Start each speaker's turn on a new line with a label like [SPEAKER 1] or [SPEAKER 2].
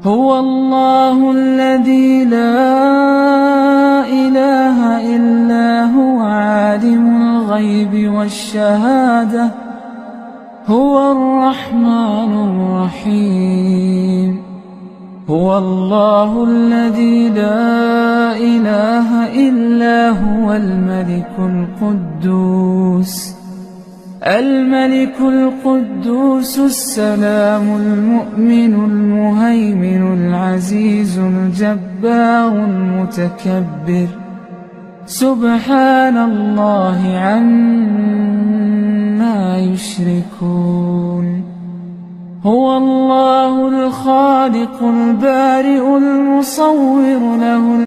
[SPEAKER 1] هو الله الذي لا إله إلا هو عالم الغيب والشهادة هو الرحمن الرحيم هو الله الذي لا إله إلا هو الملك القدوس السلام المؤمن المهيمن العزيز الجبار المتكبر سبحان الله عما يشركون هو الله الخالق البارئ المصور له